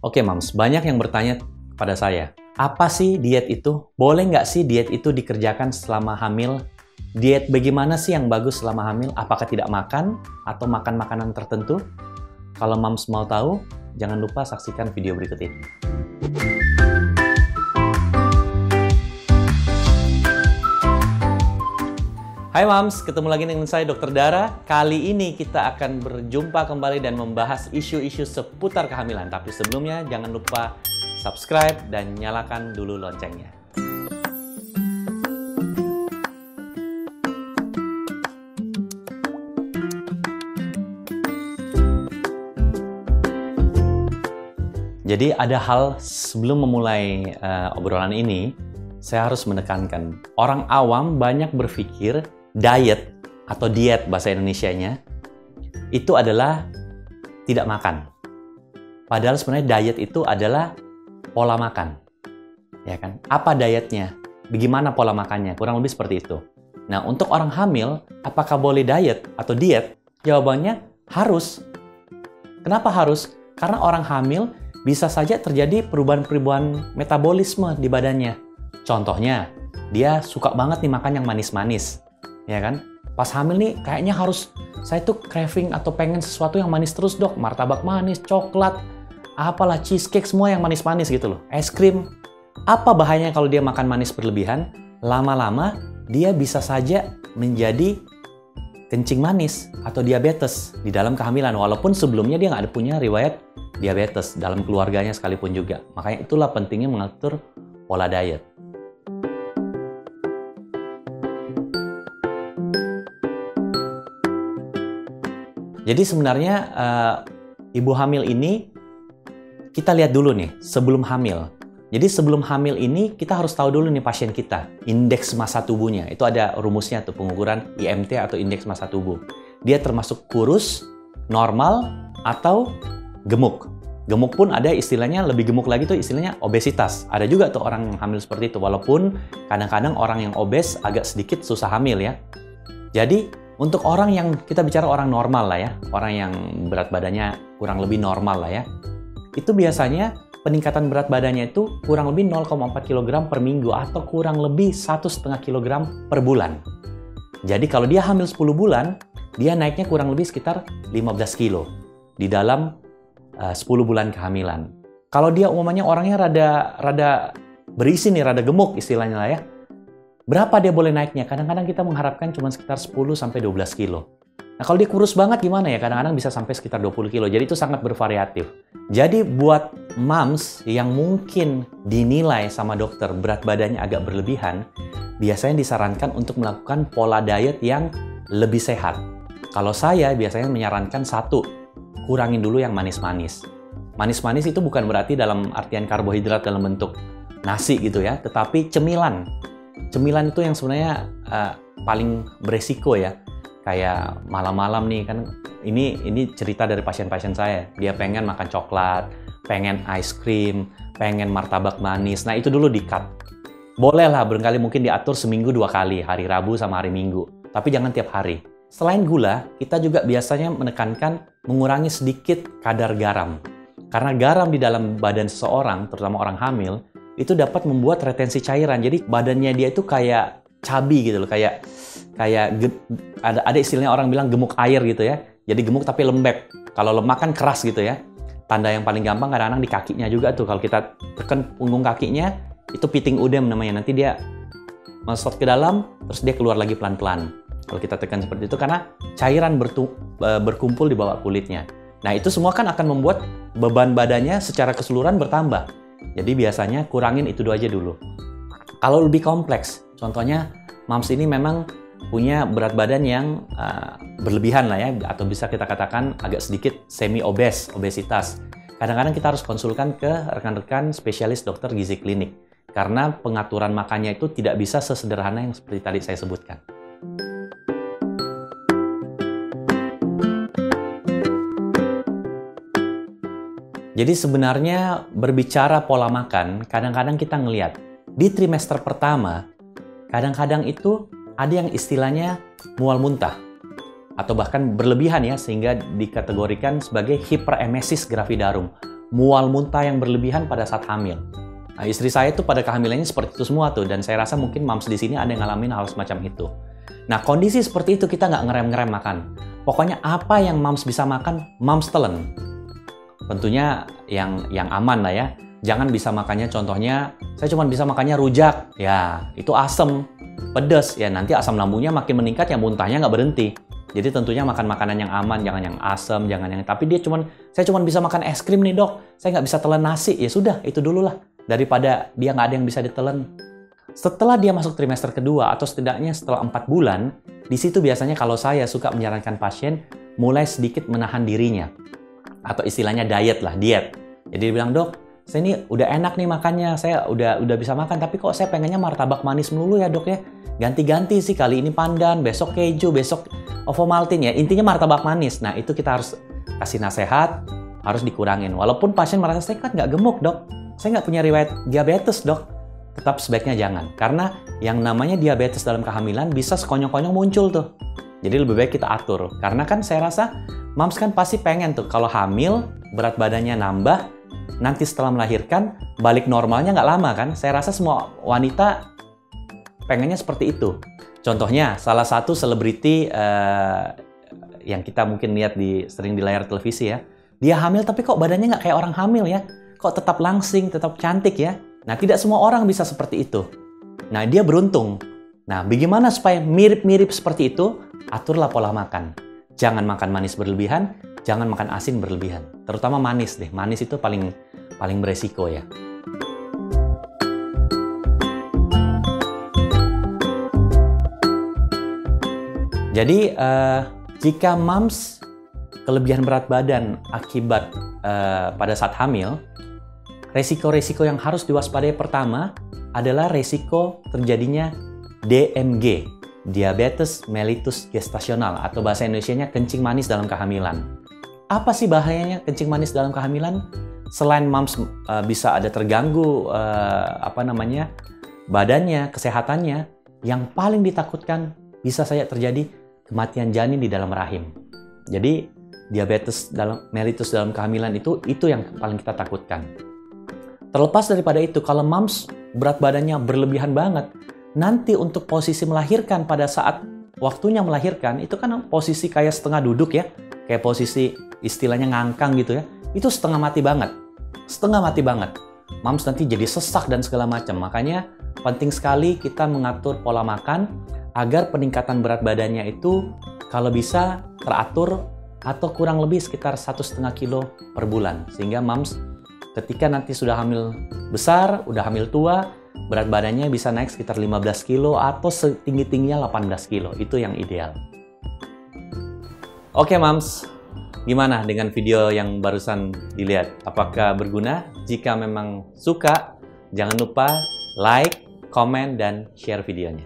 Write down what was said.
Oke, Mams, banyak yang bertanya pada saya, apa sih diet itu? Boleh nggak sih diet itu dikerjakan selama hamil? Diet bagaimana sih yang bagus selama hamil? Apakah tidak makan atau makan makanan tertentu? Kalau Mams mau tahu, jangan lupa saksikan video berikut ini. Hai Mams, ketemu lagi dengan saya Dr. Dara. Kali ini kita akan berjumpa kembali dan membahas isu-isu seputar kehamilan. Tapi sebelumnya jangan lupa subscribe dan nyalakan dulu loncengnya. Jadi ada hal sebelum memulai obrolan ini, saya harus menekankan. Orang awam banyak berpikir diet atau diet bahasa Indonesianya itu adalah tidak makan. Padahal sebenarnya diet itu adalah pola makan. Ya kan? Apa dietnya? Bagaimana pola makannya? Kurang lebih seperti itu. Nah, untuk orang hamil, apakah boleh diet atau diet? Jawabannya harus. Kenapa harus? Karena orang hamil bisa saja terjadi perubahan-perubahan metabolisme di badannya. Contohnya, dia suka banget nih makan yang manis-manis. Ya kan? Pas hamil nih kayaknya harus, saya tuh craving atau pengen sesuatu yang manis terus dok. Martabak manis, coklat, apalah cheesecake, semua yang manis-manis gitu loh. Es krim. Apa bahayanya kalau dia makan manis berlebihan? Lama-lama dia bisa saja menjadi kencing manis atau diabetes di dalam kehamilan. Walaupun sebelumnya dia nggak ada punya riwayat diabetes dalam keluarganya sekalipun juga. Makanya itulah pentingnya mengatur pola diet. Jadi sebenarnya ibu hamil ini kita lihat dulu nih sebelum hamil. Jadi sebelum hamil ini kita harus tahu dulu nih pasien kita, indeks massa tubuhnya. Itu ada rumusnya tuh, pengukuran IMT atau indeks massa tubuh. Dia termasuk kurus, normal, atau gemuk. Gemuk pun ada istilahnya, lebih gemuk lagi tuh istilahnya obesitas. Ada juga tuh orang yang hamil seperti itu, walaupun kadang-kadang orang yang obes agak sedikit susah hamil ya. Jadi untuk orang yang, kita bicara orang normal lah ya, orang yang berat badannya kurang lebih normal lah ya, itu biasanya peningkatan berat badannya itu kurang lebih 0,4 kg per minggu atau kurang lebih 1,5 kg per bulan. Jadi kalau dia hamil 10 bulan, dia naiknya kurang lebih sekitar 15 kilo di dalam 10 bulan kehamilan. Kalau dia umumnya orangnya rada berisi nih, rada gemuk istilahnya lah ya, berapa dia boleh naiknya? Kadang-kadang kita mengharapkan cuma sekitar 10-12 kilo. Nah, kalau dia kurus banget gimana ya? Kadang-kadang bisa sampai sekitar 20 kilo. Jadi itu sangat bervariatif. Jadi buat moms yang mungkin dinilai sama dokter berat badannya agak berlebihan, biasanya disarankan untuk melakukan pola diet yang lebih sehat. Kalau saya biasanya menyarankan satu, kurangin dulu yang manis-manis. Manis-manis itu bukan berarti dalam artian karbohidrat dalam bentuk nasi gitu ya, tetapi cemilan. Cemilan itu yang sebenarnya paling beresiko ya. Kayak malam-malam nih kan, ini cerita dari pasien-pasien saya. Dia pengen makan coklat, pengen ice cream, pengen martabak manis. Nah itu dulu di-cut. Boleh lah barangkali mungkin diatur seminggu 2 kali, hari Rabu sama hari Minggu. Tapi jangan tiap hari. Selain gula, kita juga biasanya menekankan mengurangi sedikit kadar garam. Karena garam di dalam badan seseorang, terutama orang hamil, itu dapat membuat retensi cairan. Jadi badannya dia itu kayak cabi gitu loh, kayak ada istilahnya orang bilang gemuk air gitu ya. Jadi gemuk tapi lembek. Kalau lemak kan keras gitu ya. Tanda yang paling gampang kadang-kadang di kakinya juga tuh. Kalau kita tekan punggung kakinya, itu piting udem namanya. Nanti dia masuk ke dalam, terus dia keluar lagi pelan-pelan. Kalau kita tekan seperti itu karena cairan berkumpul di bawah kulitnya. Nah itu semua kan akan membuat beban badannya secara keseluruhan bertambah. Jadi biasanya kurangin itu aja dulu. Kalau lebih kompleks, contohnya moms ini memang punya berat badan yang berlebihan lah ya, atau bisa kita katakan agak sedikit obesitas. Kadang-kadang kita harus konsulkan ke rekan-rekan spesialis dokter gizi klinik. Karena pengaturan makannya itu tidak bisa sesederhana yang seperti tadi saya sebutkan. Jadi sebenarnya berbicara pola makan, kadang-kadang kita ngelihat di trimester pertama, kadang-kadang itu ada yang istilahnya mual muntah atau bahkan berlebihan ya, sehingga dikategorikan sebagai hiperemesis gravidarum. mual muntah yang berlebihan pada saat hamil. Nah, istri saya tuh pada kehamilannya seperti itu semua tuh, dan saya rasa mungkin moms di sini ada yang ngalamin hal semacam itu. Nah, kondisi seperti itu kita nggak ngerem-ngerem makan. Pokoknya apa yang moms bisa makan, moms telen. Tentunya yang aman lah ya. Jangan bisa makannya, contohnya saya cuma bisa makannya rujak, ya itu asam, pedas, ya nanti asam lambungnya makin meningkat, ya muntahnya nggak berhenti. Jadi tentunya makan makanan yang aman, jangan yang asam, jangan yang. Tapi saya cuma bisa makan es krim nih dok, saya nggak bisa telan nasi, ya sudah itu dulu lah, daripada dia nggak ada yang bisa ditelan. Setelah dia masuk trimester kedua atau setidaknya setelah 4 bulan, di situ biasanya kalau saya suka menyarankan pasien mulai sedikit menahan dirinya, atau istilahnya diet lah, diet. Jadi dia bilang, dok, saya ini udah enak nih makannya, saya udah bisa makan, tapi kok saya pengennya martabak manis melulu ya dok ya. Ganti-ganti sih, kali ini pandan, besok keju, besok Ovomaltine ya. Intinya martabak manis. Nah itu kita harus kasih nasihat, harus dikurangin. Walaupun pasien merasa, saya kan nggak gemuk dok, saya nggak punya riwayat diabetes dok. Tetap sebaiknya jangan. Karena yang namanya diabetes dalam kehamilan bisa sekonyong-konyong muncul tuh. Jadi lebih baik kita atur. Karena kan saya rasa moms kan pasti pengen tuh kalau hamil, berat badannya nambah, nanti setelah melahirkan, balik normalnya nggak lama kan? Saya rasa semua wanita pengennya seperti itu. Contohnya, salah satu selebriti yang kita mungkin lihat sering di layar televisi ya, dia hamil tapi kok badannya nggak kayak orang hamil ya? Kok tetap langsing, tetap cantik ya? Nah, tidak semua orang bisa seperti itu. Nah, dia beruntung. Nah, bagaimana supaya mirip-mirip seperti itu? Aturlah pola makan. Jangan makan manis berlebihan, jangan makan asin berlebihan. Terutama manis deh. Manis itu paling beresiko ya. Jadi, jika moms kelebihan berat badan akibat pada saat hamil, resiko-resiko yang harus diwaspadai pertama adalah resiko terjadinya DMG, diabetes mellitus gestasional, atau bahasa Indonesianya kencing manis dalam kehamilan. Apa sih bahayanya kencing manis dalam kehamilan? Selain moms bisa ada terganggu badannya, kesehatannya, yang paling ditakutkan bisa saja terjadi kematian janin di dalam rahim. Jadi diabetes mellitus dalam kehamilan itu yang paling kita takutkan. Terlepas daripada itu, kalau moms berat badannya berlebihan banget, nanti untuk posisi melahirkan pada saat waktunya melahirkan, itu kan posisi kayak setengah duduk ya, kayak posisi istilahnya ngangkang gitu ya, itu setengah mati banget. Setengah mati banget. Moms nanti jadi sesak dan segala macam. Makanya penting sekali kita mengatur pola makan agar peningkatan berat badannya itu kalau bisa teratur atau kurang lebih sekitar 1,5 kilo per bulan. Sehingga moms ketika nanti sudah hamil besar, udah hamil tua, berat badannya bisa naik sekitar 15 kilo atau setinggi-tingginya 18 kilo. Itu yang ideal. Oke moms, gimana dengan video yang barusan dilihat? Apakah berguna? Jika memang suka, jangan lupa like, komen, dan share videonya.